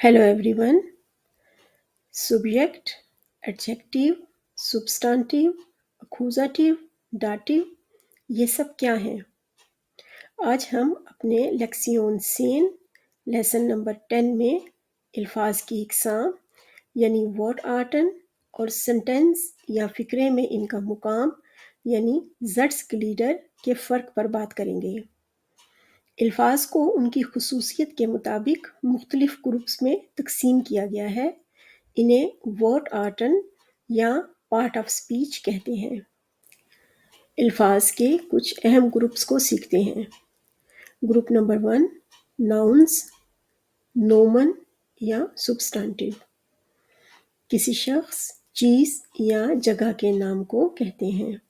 Hello everyone. Subject, adjective, substantive, accusative, dative ये सब क्या हैं? आज हम अपने लेक्सियन सेन लेसन नंबर 10 में अल्फाज की इकसाम यानी वर्ड आर्टन और सेंटेंस या फिक्रे में इनका मुकाम यानी ज़ट्स्क्लीडर के फ़र्क पर बात करेंगे। अल्फाज को उनकी खुसूसियत के मुताबिक मुख्तलिफ ग्रुप्स में तकसीम किया गया है। इन्हें वर्ड आर्टन या पार्ट ऑफ स्पीच कहते हैं। अल्फाज के कुछ अहम ग्रुप्स को सीखते हैं। ग्रुप नंबर 1 नाउन्स, नोमन या सुब्स्टांटिव। किसी शख्स, चीज़ या जगह के नाम को कहते हैं।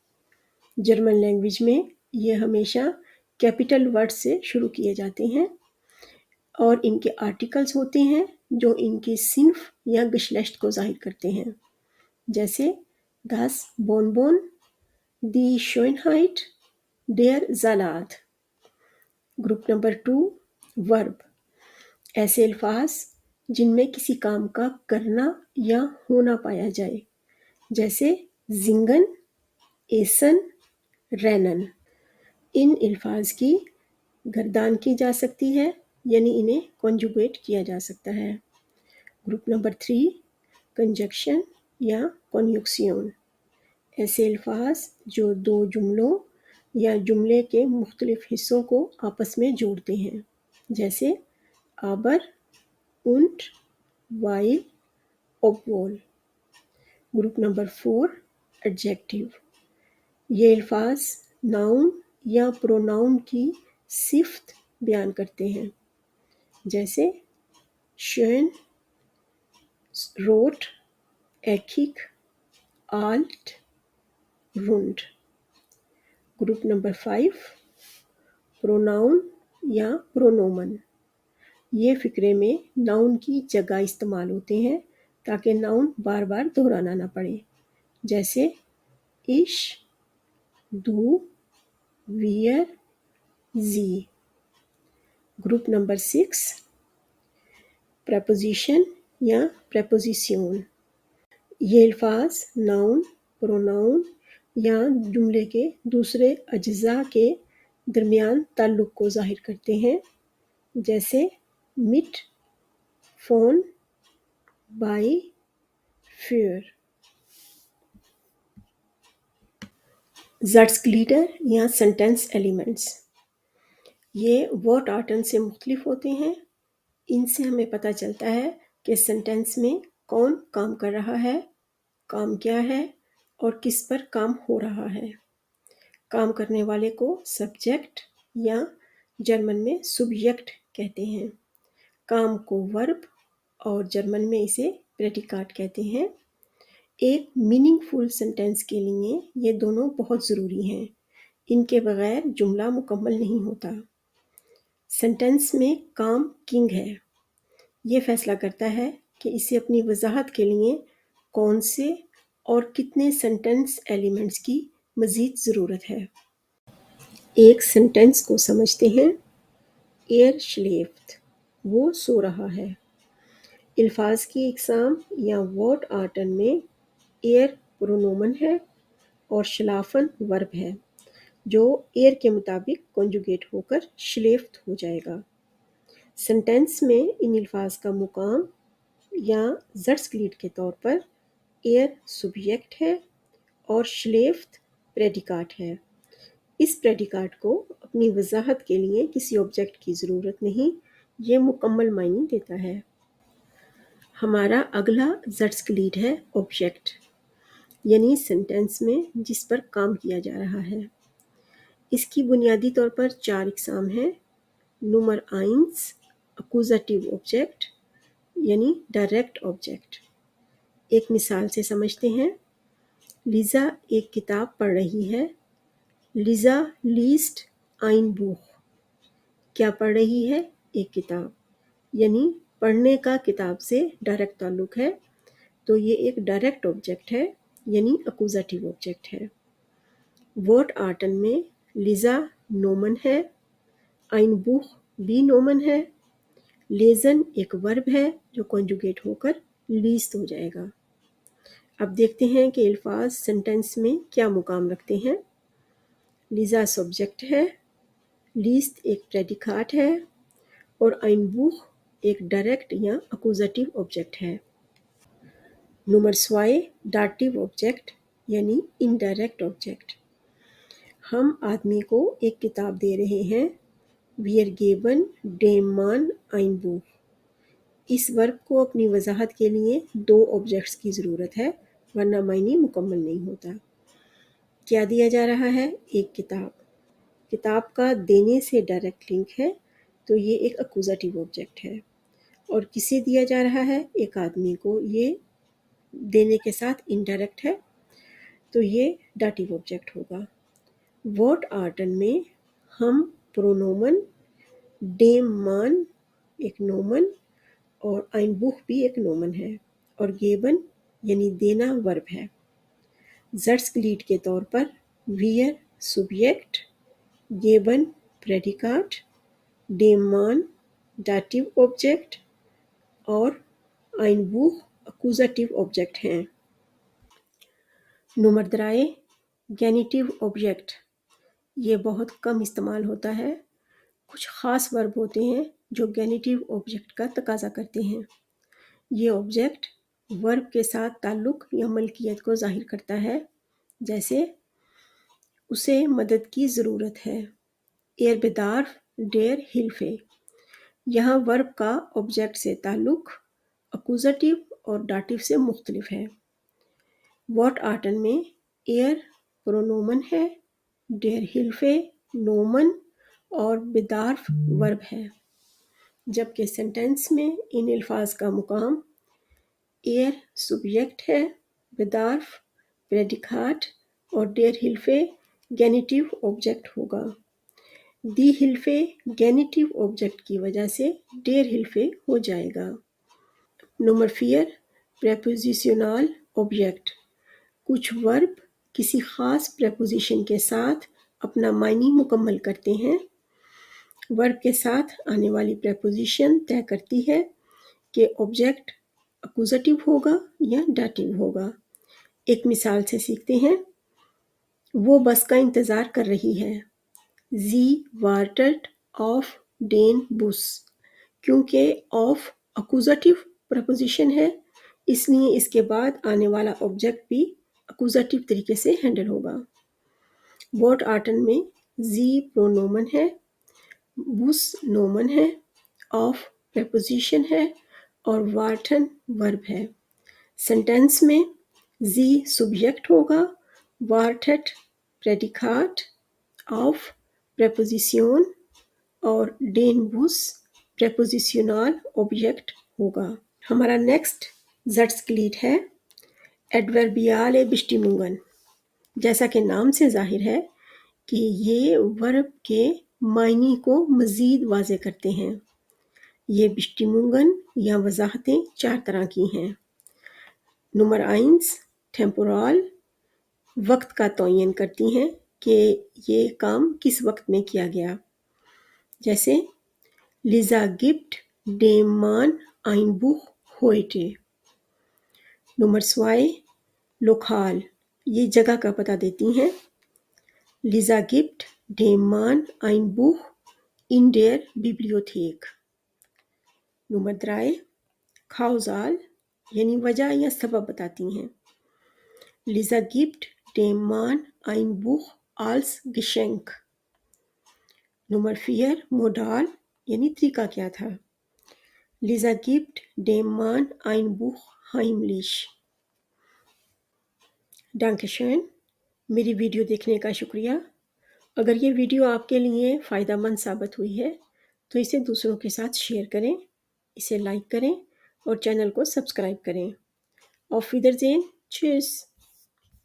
जर्मन लैंग्वेज में ये हमेशा कैपिटल वर्ड से शुरू किए जाते हैं और इनके आर्टिकल्स होते हैं जो इनकी सिन्फ या गशलेश्त को ज़ाहिर करते हैं, जैसे das Bonbon, die Schönheit, der Salat। Group number 2 verb, ऐसे अल्फाज जिनमें किसी काम का करना या होना पाया जाए, जैसे जिंगन, एसन, रैनन। इन अल्फाज की गर्दान की जा सकती है यानी इन्हें कॉन्जुगेट किया जा सकता है। ग्रुप नंबर 3 कंजक्शन या कॉन्युक्सियन, ऐसे अल्फाज जो दो जुमलों या जुमले के मुख्तलिफ हिस्सों को आपस में जोड़ते हैं, जैसे आबर, उंट, वाइल, ओबवोल। ग्रुप नंबर 4 एडजेक्टिव, ये अल्फाज नाउन या प्रोनाउन की सिफ्त बयान करते हैं, जैसे schön, rot, eckig, alt, rund। Group number 5 pronoun या प्रोनोमन, ये फ़िक्रे में नाउन की जगह इस्तेमाल होते हैं ताकि नाउन बार बार दोहराना ना पड़े, जैसे इश, दू, वियर, जी। ग्रुप नंबर 6 प्रपोजिशन या प्रपोजिशन, ये अल्फाज नाउन, प्रोनाउन या जुमले के दूसरे अज्जा के दरमियान ताल्लुक़ को ज़ाहिर करते हैं, जैसे मिट, फ़ोन, बाई, फ्यूर। ज़ट्स्क्लीडर या सेंटेंस एलिमेंट्स, ये वर्ड आर्टन से मुख्तलिफ होते हैं। इनसे हमें पता चलता है कि सेंटेंस में कौन काम कर रहा है, काम क्या है और किस पर काम हो रहा है। काम करने वाले को सब्जेक्ट या जर्मन में सुब्जेक्ट कहते हैं। काम को वर्ब और जर्मन में इसे प्रेडिकाट कहते हैं। एक मीनिंगफुल सेंटेंस के लिए ये दोनों बहुत ज़रूरी हैं। इनके बगैर जुमला मुकम्मल नहीं होता। सेंटेंस में काम किंग है। ये फैसला करता है कि इसे अपनी वजाहत के लिए कौन से और कितने सेंटेंस एलिमेंट्स की मज़ीद ज़रूरत है। एक सेंटेंस को समझते हैं। एयर श्लेफ्ट, वो सो रहा है। अल्फाज की इकसाम या वर्ड आर्टन में एयर प्रोनोमन है और शलाफन वर्ब है, जो एयर के मुताबिक कॉन्जुगेट होकर श्लेफ्ट हो जाएगा। सेंटेंस में इन अल्फाज का मुकाम या ज़ट्स्क्लीड के तौर पर एयर सुब्जेक्ट है और श्लेफ्ट प्रेडिकाट है। इस प्रेडिकाट को अपनी वजाहत के लिए किसी ऑब्जेक्ट की ज़रूरत नहीं, ये मुकम्मल मायने देता है। हमारा अगला ज़ट्स्क्लीड है ऑब्जेक्ट, यानी सेंटेंस में जिस पर काम किया जा रहा है। इसकी बुनियादी तौर पर 4 इकसाम हैं। नंबर 1 अक्यूज़ेटिव ऑब्जेक्ट यानी डायरेक्ट ऑब्जेक्ट। एक मिसाल से समझते हैं। लिज़ा एक किताब पढ़ रही है। लिज़ा लीस्ट ein Buch, क्या पढ़ रही है? एक किताब, यानी पढ़ने का किताब से डायरेक्ट ताल्लुक़ है, तो ये एक डायरेक्ट ऑब्जेक्ट है यानी अक्यूज़ेटिव ऑब्जेक्ट है। वर्ड आर्टन में लिज़ा नोमन है, ein Buch भी नोमन है, लेज़न एक वर्ब है जो कॉन्जुगेट होकर लीस्ट हो जाएगा। अब देखते हैं कि अल्फाज सेंटेंस में क्या मुकाम रखते हैं। लीज़ा सब्जेक्ट है, लीस्ट एक प्रेडिकाट है और ein Buch एक डायरेक्ट या अक्यूजेटिव ऑब्जेक्ट है। नंबर 2 डाटिव ऑब्जेक्ट यानी इनडायरेक्ट ऑब्जेक्ट। हम आदमी को एक किताब दे रहे हैं, wir geben dem Mann ein Buch। इस वर्ब को अपनी वजाहत के लिए 2 ऑब्जेक्ट्स की ज़रूरत है वरना मायने मुकम्मल नहीं होता। क्या दिया जा रहा है? एक किताब। किताब का देने से डायरेक्ट लिंक है तो ये एक अक्यूजेटिव ऑब्जेक्ट है। और किसे दिया जा रहा है? एक आदमी को। ये देने के साथ इनडायरेक्ट है तो ये डाटिव ऑब्जेक्ट होगा। वॉट आर्टन में हम प्रोनोमन डेम मान एक नोमन और ein Buch भी एक नोमन है और गेबन यानी देना वर्ब है। ज़र्स्क्लीड के तौर पर वियर सब्जेक्ट, गेबन प्रेडिकाट, डेम मान डाटिव ऑब्जेक्ट और ein Buch अक्यूजेटिव ऑब्जेक्ट हैं। नंबर 3 गेनिटिव ऑब्जेक्ट। ये बहुत कम इस्तेमाल होता है। कुछ ख़ास वर्ब होते हैं जो गेनिटिव ऑब्जेक्ट का तकाजा करते हैं। ये ऑब्जेक्ट वर्ब के साथ ताल्लुक़ या मलकियत को ज़ाहिर करता है, जैसे उसे मदद की ज़रूरत है। एर बेदार्फ डेर हिल्फे। यहाँ वर्ब का ऑब्जेक्ट से ताल्लुक़ अक्यूजेटिव और डाटिव से मुख्तलिफ है। वॉट आर्टन में एर प्रोनोमन है, डेर हिल्फे नोमन और बेदार्फ वर्ब है, जबकि सेंटेंस में इन अल्फाज का मुकाम एर सब्जेक्ट है, बेदार्फ प्रेडिकाट और डेर हिल्फे गेनिटिव ऑब्जेक्ट होगा। दी हिल्फे गेनिटिव ऑब्जेक्ट की वजह से डेर हिल्फे हो जाएगा। Number 4 prepositional object. कुछ वर्ब किसी ख़ास प्रेपोजिशन के साथ अपना मायने मुकम्मल करते हैं। वर्ब के साथ आने वाली प्रेपोजिशन तय करती है कि ऑब्जेक्ट अक्यूजेटिव होगा या डाटिव होगा। एक मिसाल से सीखते हैं। वो बस का इंतज़ार कर रही है। जी वार्टेट ऑफ डेन बुस। क्योंकि ऑफ अक्यूजेटिव प्रपोजिशन है इसलिए इसके बाद आने वाला ऑब्जेक्ट भी अक्यूजेटिव तरीके से हैंडल होगा। वॉट आर्टन में जी प्रोनोमन है, बुस नोमन है, ऑफ प्रपोजिशन है और वार्टन वर्ब है। सेंटेंस में जी सब्जेक्ट होगा, वार्टेट प्रेडिकाट, ऑफ प्रपोजिशन और डेन बुस प्रेपोजिशनल ऑब्जेक्ट होगा। हमारा नेक्स्ट ज़र्स्क्लीड है एडवर्बियाले बिस्टिमुंगन। जैसा कि नाम से जाहिर है कि ये वर्ब के मायने को मज़ीद वाज़े करते हैं। ये बिस्टिमुंगन या वजाहतें 4 तरह की हैं। नंबर 1 टेम्पोरल, वक्त का तयन करती हैं कि ये काम किस वक्त में किया गया। जैसे लिज़ा गिब्ट डेम मान ein Buch heute। Number 2 local, ये जगह का पता देती हैं। लिज़ा गिब्ट डेम मान ein Buch in der Bibliothek। Number 3 काउजाल, यानी वजह या सबब बताती हैं। लिज़ा गिब्ट डेम मान ein Buch als Geschenk। Number 4 modal, यानी तरीका क्या था। लिज़ा गिब्ट डेम मान ein Buch heimlich। डैंकेशön, मेरी वीडियो देखने का शुक्रिया। अगर ये वीडियो आपके लिए फ़ायदेमंद साबित हुई है तो इसे दूसरों के साथ शेयर करें, इसे लाइक करें और चैनल को सब्सक्राइब करें। Auf Wiedersehen, tschüss।